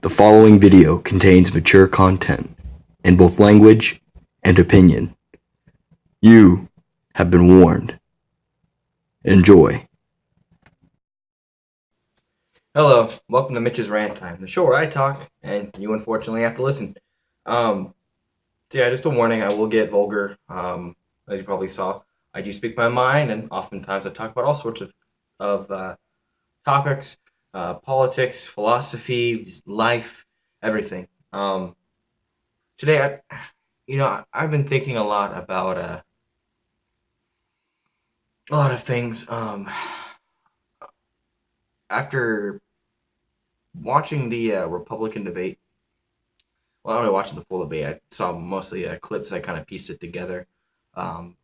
The following video contains mature content in both language and opinion. You have been warned. Enjoy. Hello, welcome to Mitch's Rant Time, the show where I talk and you unfortunately have to listen. Just a warning, I will get vulgar. As you probably saw, I do speak my mind, and oftentimes I talk about all sorts of topics, politics, philosophy, life, everything. Today, I've been thinking a lot about a lot of things. After watching the Republican debate, well, I'm not watching the full debate. I saw mostly clips. I kind of pieced it together, um,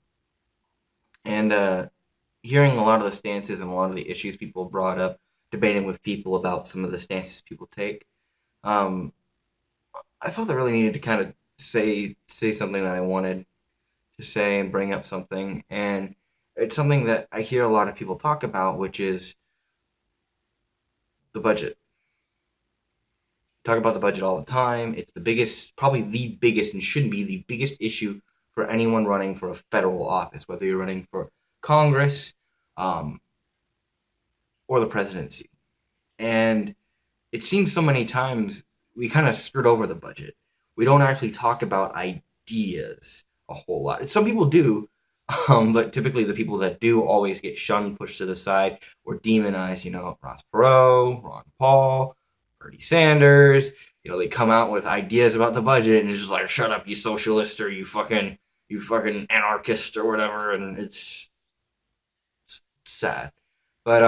and hearing a lot of the stances and a lot of the issues people brought up, debating with people about some of the stances people take. Um, I felt I really needed to kind of say something that I wanted to say and bring up something, and it's something that I hear a lot of people talk about, which is the budget. Talk about the budget all the time. It's the biggest, probably the biggest, and shouldn't be the biggest issue for anyone running for a federal office, whether you're running for Congress um, or the presidency. And it seems so many times we kind of skirt over the budget. We don't actually talk about ideas a whole lot. Some people do, but typically the people that do always get shunned, pushed to the side, or demonized. Ross Perot, Ron Paul, Bernie Sanders. They come out with ideas about the budget, and it's just like, "Shut up, you socialist, or you fucking anarchist, or whatever." And it's sad. But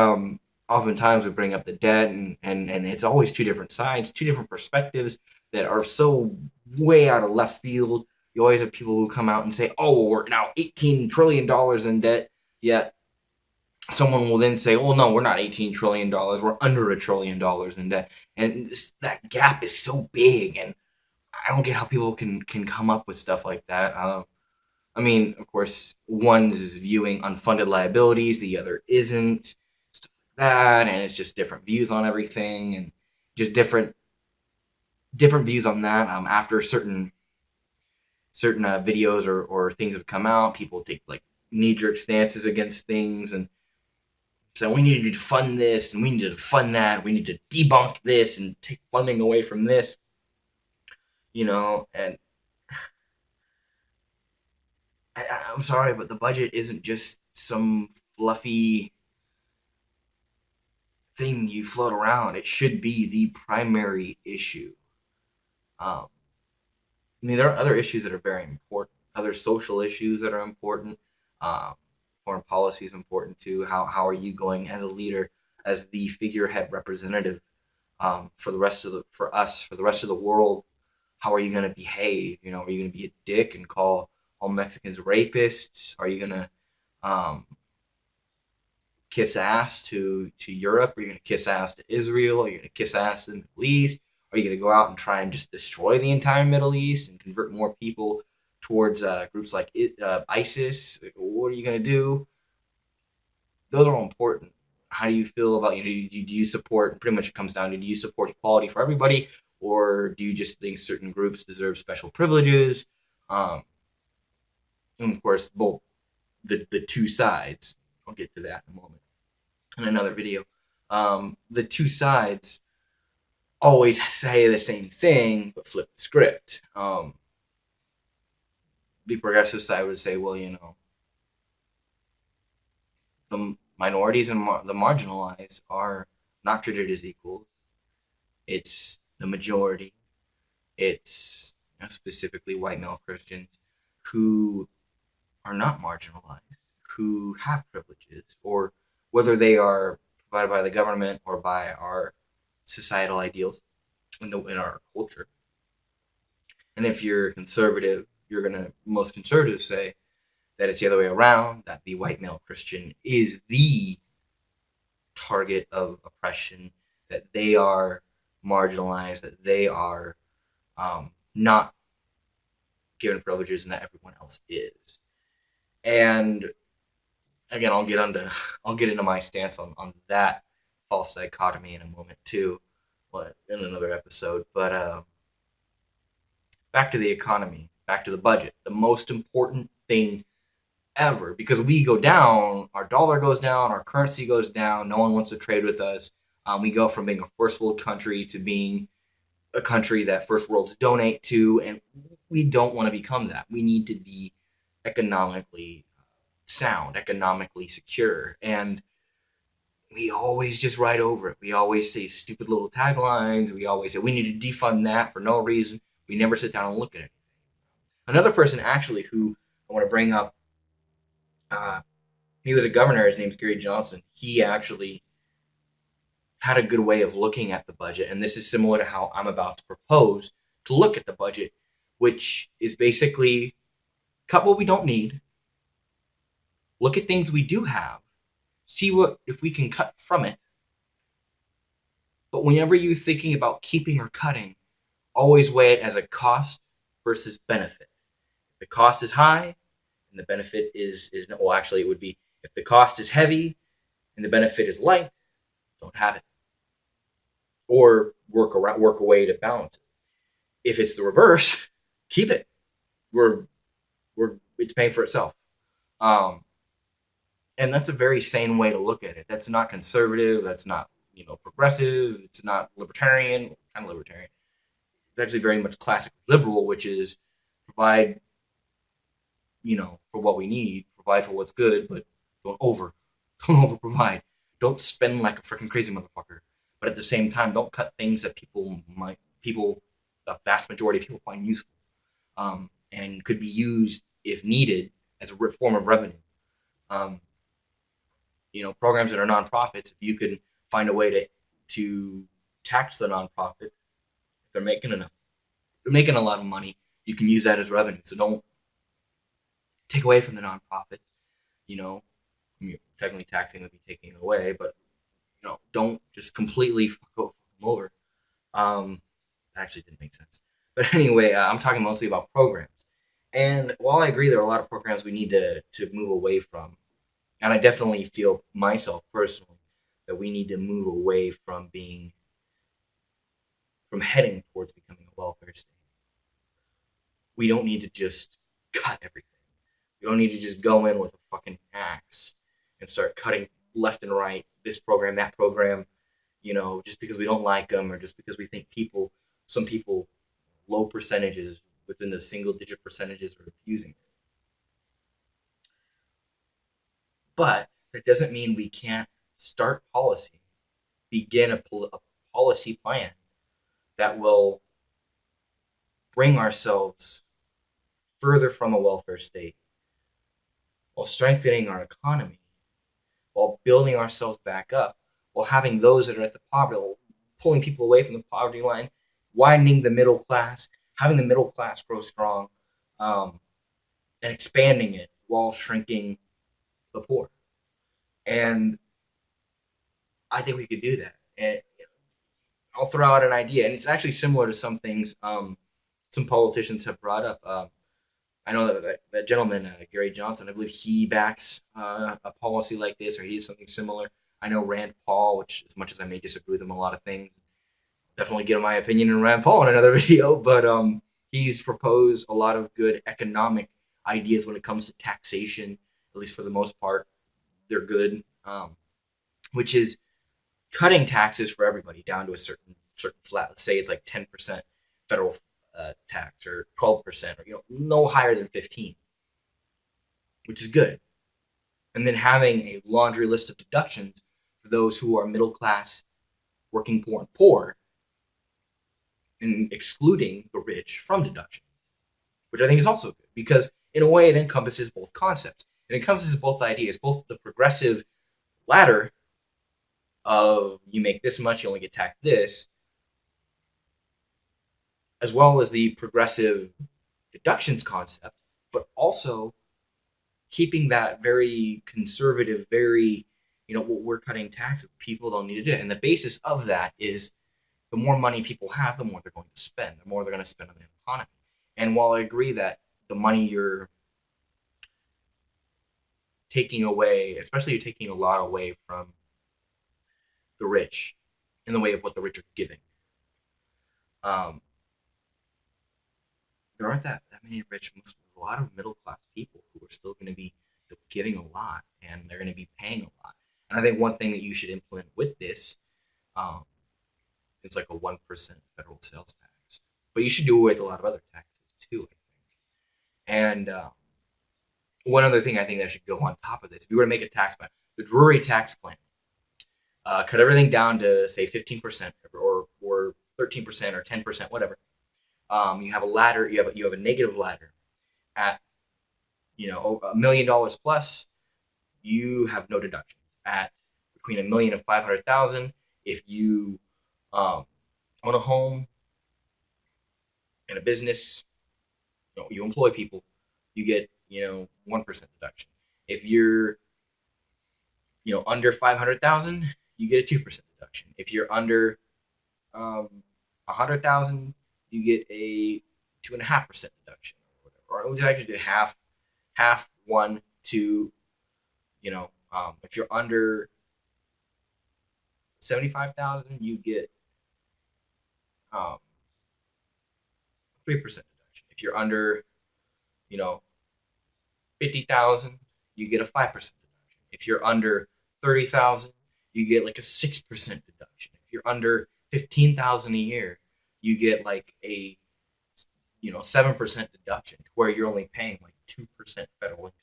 oftentimes we bring up the debt, and it's always two different sides, two different perspectives that are so way out of left field. You always have people who come out and say, "Oh, we're now $18 trillion in debt." Yet someone will then say, "Oh no, we're not $18 trillion. We're under $1 trillion in debt." And that gap is so big, and I don't get how people can come up with stuff like that. I mean, of course, one is viewing unfunded liabilities, the other isn't, stuff like that, and it's just different views on everything, and just different views on that. After certain videos or things have come out, people take like knee jerk stances against things and say we need to fund this and we need to fund that. We need to debunk this and take funding away from this. And I'm sorry, but the budget isn't just some fluffy thing you float around. It should be the primary issue. Um, I mean, there are other issues that are very important, other social issues that are important. Um, Foreign policy is important too. How are you going as a leader, as the figurehead representative for the rest of the for us for the rest of the world? How are you going to behave? Are you going to be a dick and call all Mexicans rapists? Are you going to um, kiss ass to Europe? Are you going to kiss ass to Israel? Are you going to kiss ass to the Middle East? Are you going to go out and try and just destroy the entire Middle East and convert more people towards groups like ISIS? What are you going to do? Those are all important. How do you feel about do you support? Pretty much it comes down to, do you support equality for everybody, or do you just think certain groups deserve special privileges? Um, and of course, both the two sides. I'll get to that in a moment in another video. The two sides always say the same thing but flip the script. The progressive side would say, well, the minorities and the marginalized are not treated as equals. It's the majority. It's specifically white male Christians who are not marginalized, who have privileges, or whether they are provided by the government or by our societal ideals in our culture. And if you're conservative, you're gonna most conservatives say that it's the other way around, that the white male Christian is the target of oppression, that they are marginalized, that they are not given privileges, and that everyone else is. And again, I'll get into my stance on that false dichotomy in a moment too. in another episode. But back to the economy, back to the budget, the most important thing ever, because we go down, our dollar goes down, our currency goes down, no one wants to trade with us. We go from being a first world country to being a country that first worlds donate to, and we don't want to become that. We need to be economically sound, economically secure, and we always just ride over it. We always say stupid little taglines. We always say we need to defund that for no reason. We never sit down and look at it. Another person actually who I want to bring up, uh, he was a governor. His name's Gary Johnson. He actually had a good way of looking at the budget, and this is similar to how I'm about to propose to look at the budget, which is basically cut what we don't need, look at things we do have, see what if we can cut from it. But whenever you're thinking about keeping or cutting, always weigh it as a cost versus benefit. If the cost is high and the benefit is well, actually, it would be if the cost is heavy and the benefit is light, don't have it, or work a way to balance it. If it's the reverse, keep it. We're it's paying for itself. Um, and that's a very sane way to look at it. That's not conservative. That's not progressive. It's not libertarian. Kind of libertarian. It's actually very much classic liberal, which is provide for what we need, provide for what's good, but don't over don't over provide. Don't spend like a freaking crazy motherfucker. But at the same time, don't cut things that people the vast majority of people find useful, and could be used if needed as a form of revenue. Um, Programs that are nonprofits, if you could find a way to tax the nonprofits, if they're making a lot of money, you can use that as revenue. So don't take away from the nonprofits. You know, technically taxing would be taking it away, but don't just completely go them over. That actually didn't make sense. But anyway, I'm talking mostly about programs. And while I agree there are a lot of programs we need to move away from, and I definitely feel myself personally that we need to move away from heading towards becoming a welfare state. We don't need to just cut everything. We don't need to just go in with a fucking axe and start cutting left and right, this program, that program, just because we don't like them or just because we think some people, low percentages within the single digit percentages are abusing it. But that doesn't mean we can't start policy, begin a policy plan that will bring ourselves further from a welfare state while strengthening our economy, while building ourselves back up, while having those that are at the poverty, pulling people away from the poverty line, widening the middle class, having the middle class grow strong, and expanding it while shrinking the poor. And I think we could do that. And I'll throw out an idea, and it's actually similar to some things some politicians have brought up. I know that gentleman, Gary Johnson, I believe he backs a policy like this, or he has something similar. I know Rand Paul, which as much as I may disagree with him on a lot of things, definitely give my opinion in Rand Paul in another video, but he's proposed a lot of good economic ideas when it comes to taxation, at least for the most part. They're good, which is cutting taxes for everybody down to a certain flat. Let's say it's like 10% federal tax or 12%, or no higher than 15, which is good. And then having a laundry list of deductions for those who are middle class, working poor, and poor, and excluding the rich from deductions, which I think is also good because in a way it encompasses both concepts. It encompasses both ideas, both the progressive ladder of you make this much, you only get taxed this, as well as the progressive deductions concept, but also keeping that very conservative, very, what we're cutting taxes, people don't need to do it. And the basis of that is the more money people have, the more they're going to spend, the more they're going to spend on the economy. And while I agree that the money you're taking away, especially you're taking a lot away from the rich in the way of what the rich are giving. Um, there aren't that many rich Muslims. A lot of middle class people who are still going to be giving a lot, and they're going to be paying a lot. And I think one thing that you should implement with this, um, is like a 1% federal sales tax, but you should do it with a lot of other taxes too. I think. And one other thing I think that should go on top of this, if you were to make a tax plan, the Drury tax plan, cut everything down to say 15% or 13% or 10%, whatever. You have a ladder. You have a negative ladder at $1 million plus. You have no deductions at between 1 million and 500,000. If you own a home and a business, you employ people, you get 1% deduction. If you're under 500,000, you get a 2% deduction. If you're under 100,000, you get a 2.5% deduction or whatever. Or we actually do half, one, two. If you're under 75,000, you get 3% deduction. If you're under, you know, 50,000, you get a 5% deduction. If you're under 30,000, you get like a 6% deduction. If you're under 15,000 a year, you get like a 7% deduction, where you're only paying like 2% federal income tax.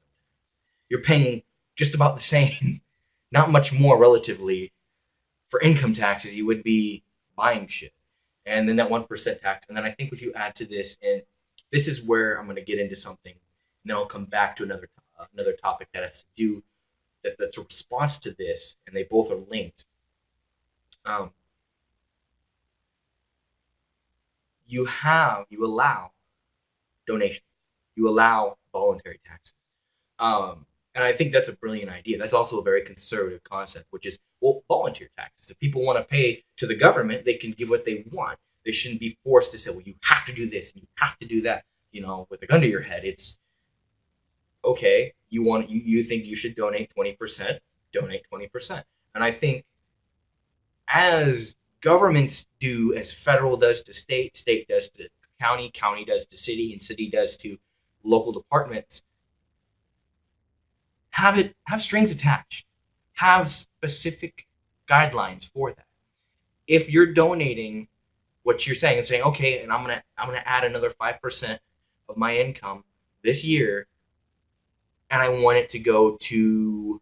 You're paying just about the same, not much more relatively, for income taxes you would be buying shit. And then that 1% tax. And then I think what you add to this, and this is where I'm going to get into something, and then I'll come back to another topic that has to do that's a response to this, and they both are linked. Um, you allow donations, you allow voluntary taxes. And I think that's a brilliant idea. That's also a very conservative concept, which is, well, volunteer taxes. If people want to pay to the government, they can give what they want. They shouldn't be forced to say, well, you have to do this and you have to do that. With a gun to your head, it's okay. You think you should donate 20%, donate 20%. And I think, as governments do, as federal does to state, state does to county, county does to city, and city does to local departments, have strings attached, have specific guidelines for that. If you're donating what you're saying and saying, okay, and I'm gonna add another 5% of my income this year, and I want it to go to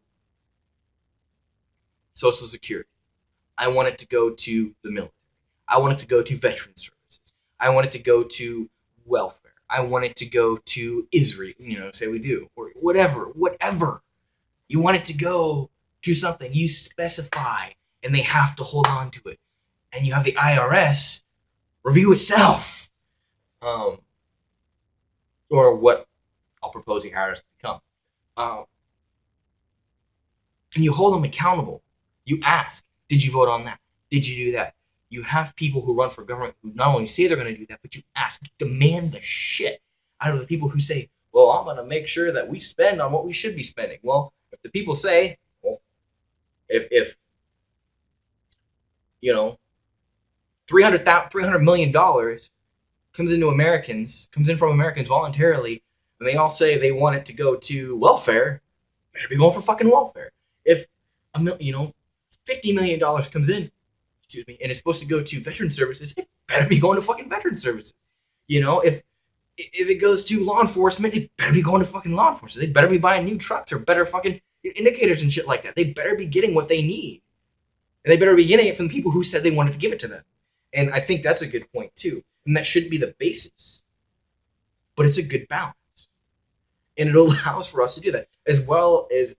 Social Security, I want it to go to the military, I want it to go to veteran services, I want it to go to welfare, I want it to go to Israel, say we do, or whatever. You want it to go to something, you specify, and they have to hold on to it. And you have the IRS review itself, or what I'll propose the IRS to become. And you hold them accountable. You ask, did you vote on that? Did you do that? You have people who run for government who not only say they're going to do that, but you ask, you demand the shit out of the people who say, well, I'm going to make sure that we spend on what we should be spending. Well, if the people say, well, if $300 million comes in from Americans voluntarily, and they all say they want it to go to welfare, better be going for fucking welfare. If $50 million comes in, and it's supposed to go to veteran services, it better be going to fucking veteran services. If it goes to law enforcement, it better be going to fucking law enforcement. They better be buying new trucks or better fucking indicators and shit like that. They better be getting what they need. And they better be getting it from the people who said they wanted to give it to them. And I think that's a good point too. And that shouldn't be the basis. But it's a good balance. And it allows for us to do that. As well as,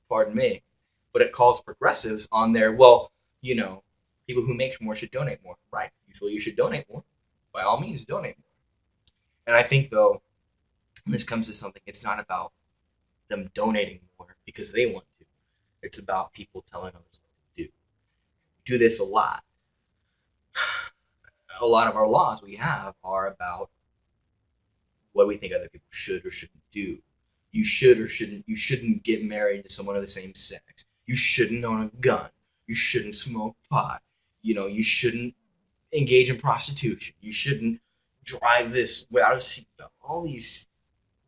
pardon me, but it calls progressives on there, well, people who make more should donate more. Right. Usually you should donate more. By all means, donate more. And I think, though, when this comes to something, it's not about them donating more because they want to. It's about people telling others what to do. We do this a lot. A lot of our laws we have are about what we think other people should or shouldn't do. You shouldn't get married to someone of the same sex. You shouldn't own a gun. You shouldn't smoke pot. You shouldn't engage in prostitution. You shouldn't drive this without a seatbelt. All these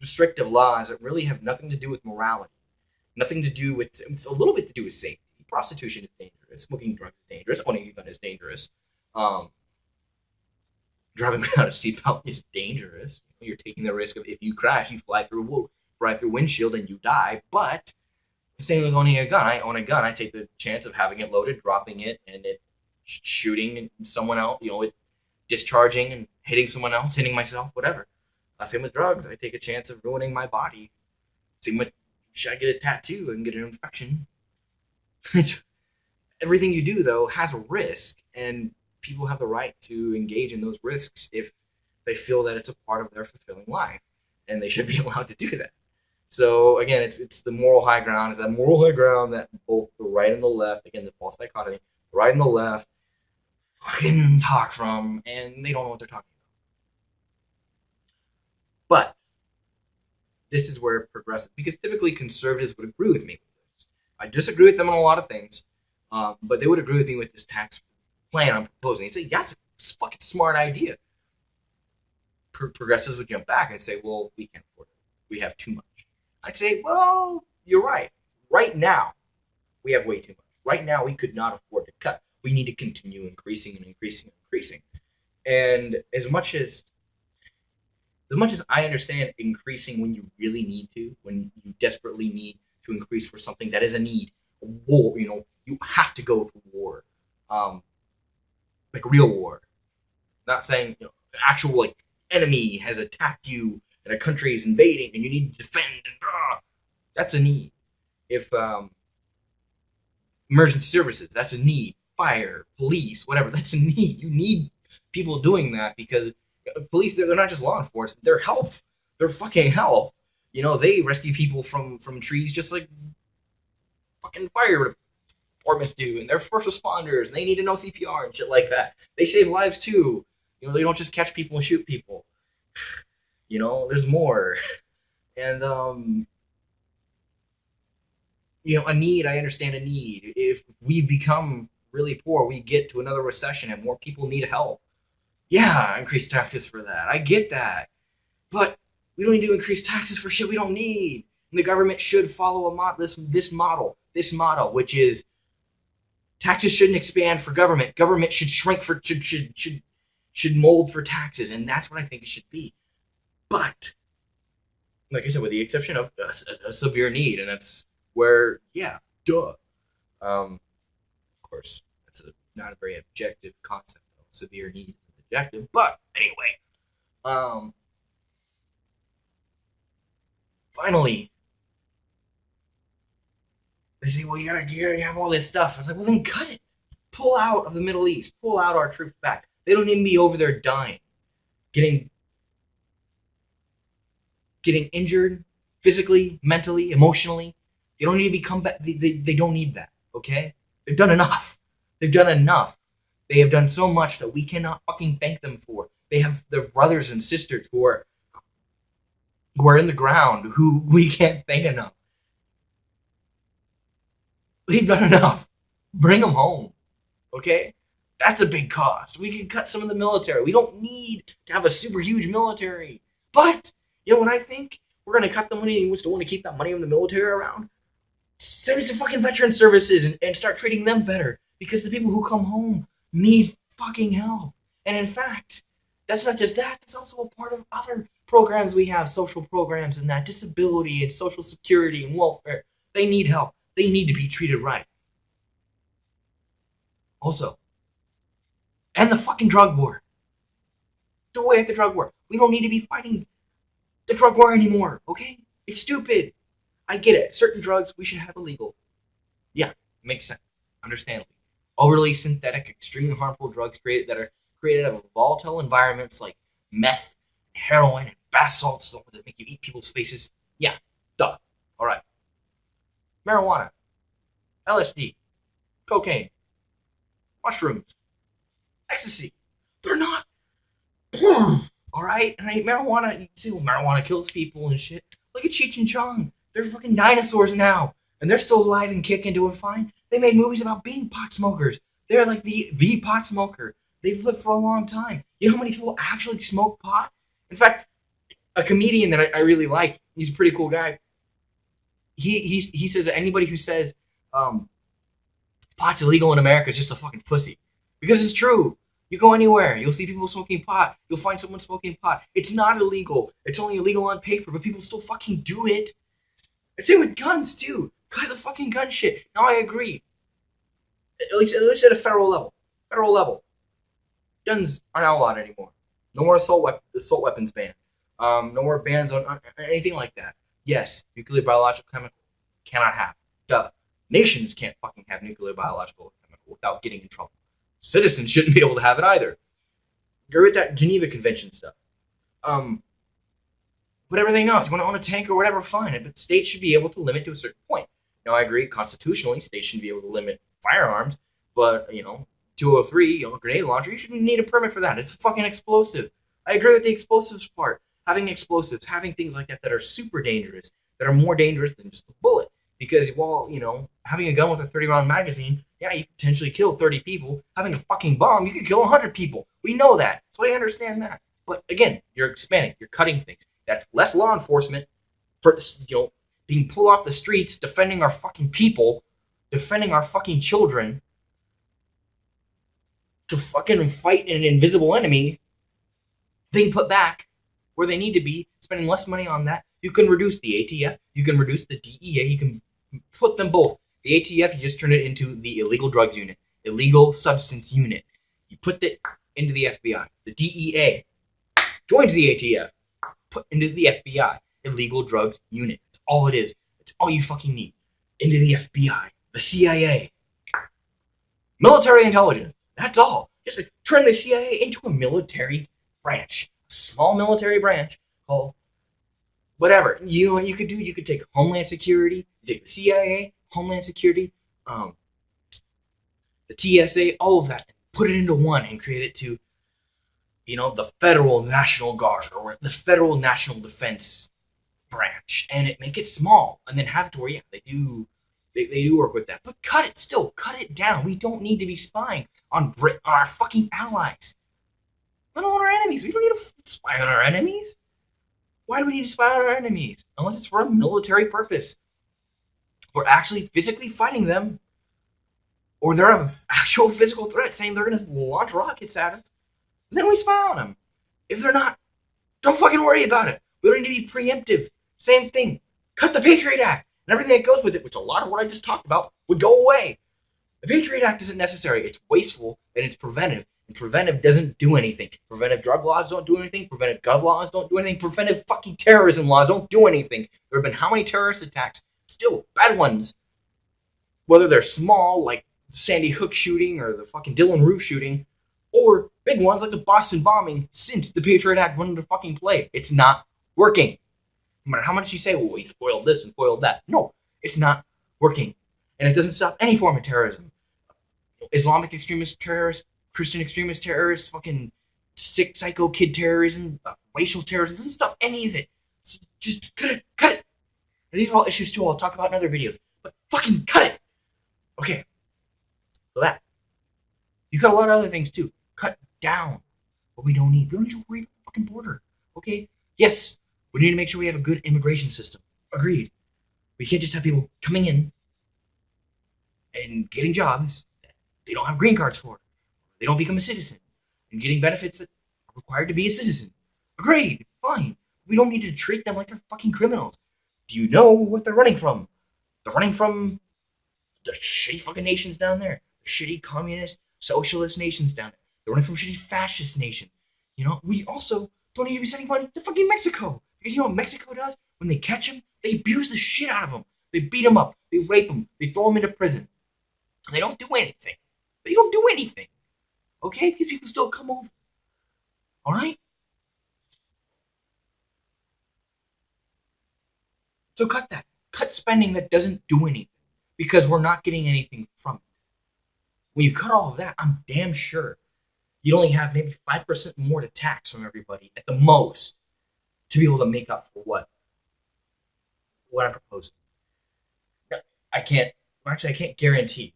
restrictive laws that really have nothing to do with morality, nothing to do with, it's a little bit to do with safety. Prostitution is dangerous. Smoking drugs is dangerous. Owning a gun is dangerous. Um, Driving without a seatbelt is dangerous. You're taking the risk of, if you crash, you fly through windshield and you die. But same with owning a gun. I own a gun. I take the chance of having it loaded, dropping it, and it shooting someone else. It discharging and hitting someone else, hitting myself, whatever. Same with drugs. I take a chance of ruining my body. Same with, should I get a tattoo and get an infection? Everything you do, though, has a risk, and people have the right to engage in those risks if they feel that it's a part of their fulfilling life, and they should be allowed to do that. So again, it's the moral high ground. It's that moral high ground that both the right and the left, again, the false dichotomy, the right and the left fucking talk from, and they don't know what they're talking about. But this is where progressive, because typically conservatives would agree with me with this. I disagree with them on a lot of things, but they would agree with me with this tax plan I'm proposing. They'd say, yeah, it's a fucking smart idea. Progressives would jump back and say, well, we can't afford it. We have too much. I'd say, well, you're right. Right now, we have way too much. Right now, we could not afford to cut. We need to continue increasing and increasing and increasing. And as much as I understand increasing when you really need to, when you desperately need to increase for something that is a need, a war, you have to go to war, like real war. Not saying actual like enemy has attacked you and a country is invading and you need to defend. And that's a need. If emergency services, that's a need. Fire, police, whatever, that's a need. You need people doing that because police, they're not just law enforcement, they're health. They're fucking health. They rescue people from trees just like fucking fire departments do, and they're first responders, and they need to know CPR and shit like that. They save lives too. They don't just catch people and shoot people. There's more. And a need, I understand a need. If we become really poor, we get to another recession and more people need help. Yeah, increase taxes for that. I get that. But we don't need to increase taxes for shit we don't need. And the government should follow this model, which is taxes shouldn't expand for government. Government should shrink for should mold for taxes, and that's what I think it should be. But like I said, with the exception of a severe need, and that's where, yeah, duh. Of course, that's not a very objective concept. Severe need is objective, but anyway, finally, they say, well, you gotta have all this stuff. I was like, well, then cut it. Pull out of the Middle East. Pull out our troops back. They don't need to be over there dying, getting injured physically, mentally, emotionally. They don't need to be come back. They don't need that, okay? They've done enough. They've done enough. They have done so much that we cannot fucking thank them for. They have their brothers and sisters who are in the ground who we can't thank enough. They've done enough. Bring them home, okay? That's a big cost. We can cut some of the military. We don't need to have a super huge military. But, when I think we're going to cut the money and we still want to keep that money in the military around, send it to fucking veteran services and start treating them better. Because the people who come home need fucking help. And in fact, that's not just that. That's also a part of other programs we have, social programs and that, disability and social security and welfare. They need help. They need to be treated right. Also, end the fucking drug war. Do away with the drug war. We don't need to be fighting the drug war anymore, okay? It's stupid. I get it. Certain drugs we should have illegal. Yeah, makes sense. Understandably. Overly synthetic, extremely harmful drugs that are created out of volatile environments like meth, heroin, and bath salts, the ones that make you eat people's faces. Yeah, duh. All right. Marijuana, LSD, cocaine, mushrooms, ecstasy. They're not. All right? And marijuana, you see, marijuana kills people and shit. Look at Cheech and Chong. They're fucking dinosaurs now. And they're still alive and kicking, doing fine. They made movies about being pot smokers. They're like the pot smoker. They've lived for a long time. You know how many people actually smoke pot? In fact, a comedian that I really like, he's a pretty cool guy. He says that anybody who says um, pot's illegal in America is just a fucking pussy. Because it's true. You go anywhere, you'll see people smoking pot. You'll find someone smoking pot. It's not illegal. It's only illegal on paper, but people still fucking do it. And same with guns too. Cut the fucking gun shit. Now I agree. At least at a federal level. Federal level. Guns aren't outlawed anymore. No more assault weapons ban. No more bans on anything like that. Yes, nuclear, biological, chemical cannot have. Duh. Nations can't fucking have nuclear, biological, chemical without getting in trouble. Citizens shouldn't be able to have it either. Agree with that Geneva Convention stuff. But everything else, you want to own a tank or whatever, fine. But states should be able to limit to a certain point. Now, I agree, constitutionally, states shouldn't be able to limit firearms. But, 203, grenade launcher, you shouldn't need a permit for that. It's fucking explosive. I agree with the explosives part. Having explosives, having things like that are super dangerous, that are more dangerous than just a bullet. Because while, having a gun with a 30-round magazine, yeah, you could potentially kill 30 people. Having a fucking bomb, you could kill 100 people. We know that. So I understand that. But again, you're expanding. You're cutting things. That's less law enforcement for, being pulled off the streets, defending our fucking people, defending our fucking children, to fucking fight an invisible enemy, being put back where they need to be, spending less money on that. You can reduce the ATF, you can reduce the DEA, you can put them both. The ATF, you just turn it into the Illegal Drugs Unit, Illegal Substance Unit. You put it into the FBI. The DEA joins the ATF, put into the FBI, Illegal Drugs Unit. That's all it is. That's all you fucking need. Into the FBI, the CIA, military intelligence. That's all. Just turn the CIA into a military branch, a small military branch called whatever. You know what you could do? You could take Homeland Security, you take the CIA, Homeland Security, the TSA, all of that, and put it into one and create it to, the Federal National Guard or the Federal National Defense branch, and make it small, and then have it to where, yeah, they do work with that, but cut it down. We don't need to be spying on our fucking allies, let alone our enemies. We don't need to spy on our enemies. Why do we need to spy on our enemies? Unless it's for a military purpose. We're actually physically fighting them, or they're an actual physical threat saying they're going to launch rockets at us. Then we spy on them. If they're not, don't fucking worry about it. We don't need to be preemptive. Same thing. Cut the Patriot Act and everything that goes with it, which a lot of what I just talked about would go away. The Patriot Act isn't necessary. It's wasteful and it's preventive. And preventive doesn't do anything. Preventive drug laws don't do anything. Preventive gun laws don't do anything. Preventive fucking terrorism laws don't do anything. There have been how many terrorist attacks? Still, bad ones. Whether they're small, like the Sandy Hook shooting or the fucking Dylan Roof shooting, or big ones like the Boston bombing, since the Patriot Act went into fucking play. It's not working. No matter how much you say, well, we spoiled this and spoiled that. No, it's not working. And it doesn't stop any form of terrorism. Islamic extremist terrorists, Christian extremist terrorists, fucking sick psycho kid terrorism, racial terrorism. It doesn't stop any of it. So just cut it. And these are all issues too I'll talk about in other videos. But fucking cut it. Okay. So that. You cut a lot of other things too. Cut down what we don't need. We don't need to worry about the fucking border. Okay? Yes, we need to make sure we have a good immigration system. Agreed. We can't just have people coming in and getting jobs that they don't have green cards for. They don't become a citizen. And getting benefits that are required to be a citizen. Agreed. Fine. We don't need to treat them like they're fucking criminals. Do you know what they're running from? They're running from the shitty fucking nations down there. The shitty communist, socialist nations down there. They're running from shitty fascist nations. We also don't need to be sending money to fucking Mexico. Because you know what Mexico does? When they catch them, they abuse the shit out of them. They beat them up. They rape them. They throw them into prison. And they don't do anything. Okay? Because people still come over. Alright? So cut that. Cut spending that doesn't do anything. Because we're not getting anything from it. When you cut all of that, I'm damn sure you'd only have maybe 5% more to tax from everybody at the most to be able to make up for what I'm proposing. Now, I can't guarantee,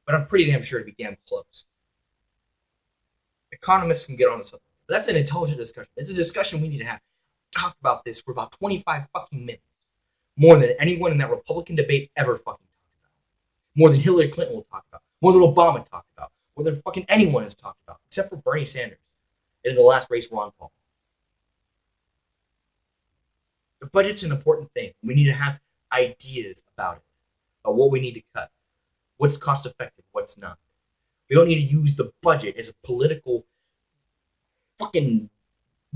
but I'm pretty damn sure it'd be damn close. Economists can get on this. But that's an intelligent discussion. It's a discussion we need to have. Talk about this for about 25 fucking minutes. More than anyone in that Republican debate ever fucking talked about. More than Hillary Clinton will talk about. More than Obama talked about. More than fucking anyone has talked about. Except for Bernie Sanders. And in the last race, Ron Paul. The budget's an important thing. We need to have ideas about it. About what we need to cut. What's cost effective, what's not. We don't need to use the budget as a political fucking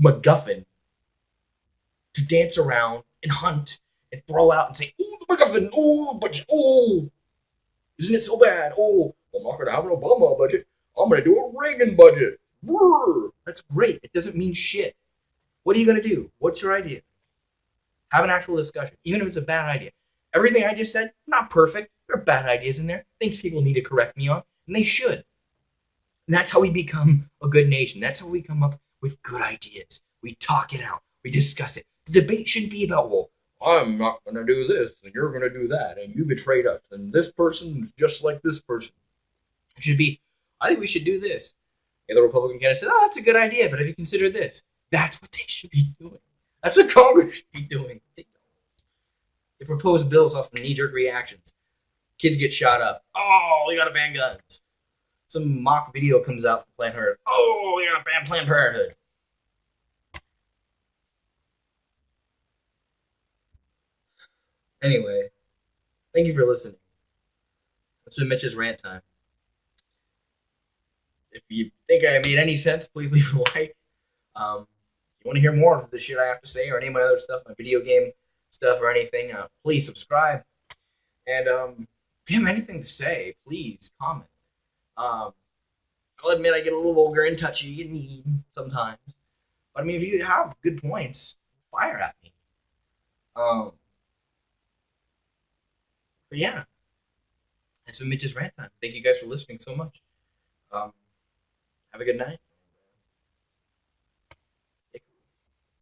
MacGuffin to dance around and hunt and throw out and say, oh, the MacGuffin, oh, the budget, oh, isn't it so bad? Oh, I'm not going to have an Obama budget. I'm going to do a Reagan budget. Brr. That's great. It doesn't mean shit. What are you going to do? What's your idea? Have an actual discussion, even if it's a bad idea. Everything I just said, not perfect. There are bad ideas in there, things people need to correct me on, and they should. And that's how we become a good nation. That's how we come up with good ideas. We talk it out. We discuss it. The debate shouldn't be about, well, I'm not going to do this, and you're going to do that, and you betrayed us, and this person's just like this person. It should be, I think we should do this. And the Republican candidate says, oh, that's a good idea, but have you considered this? That's what they should be doing. That's what Congress should be doing. They propose bills off of knee-jerk reactions. Kids get shot up. Oh, we gotta ban guns. Some mock video comes out for Planned Parenthood. Oh, we gotta ban Planned Parenthood. Anyway, thank you for listening. That's been Mitch's rant time. If you think I made any sense, please leave a like. If you want to hear more of the shit I have to say or any of my other stuff, my video game stuff or anything, please subscribe. And if you have anything to say, please comment. I'll admit I get a little vulgar and touchy and mean sometimes. But I mean, if you have good points, fire at me. But yeah, that's been Mitch's rant time. Thank you guys for listening so much. Have a good night.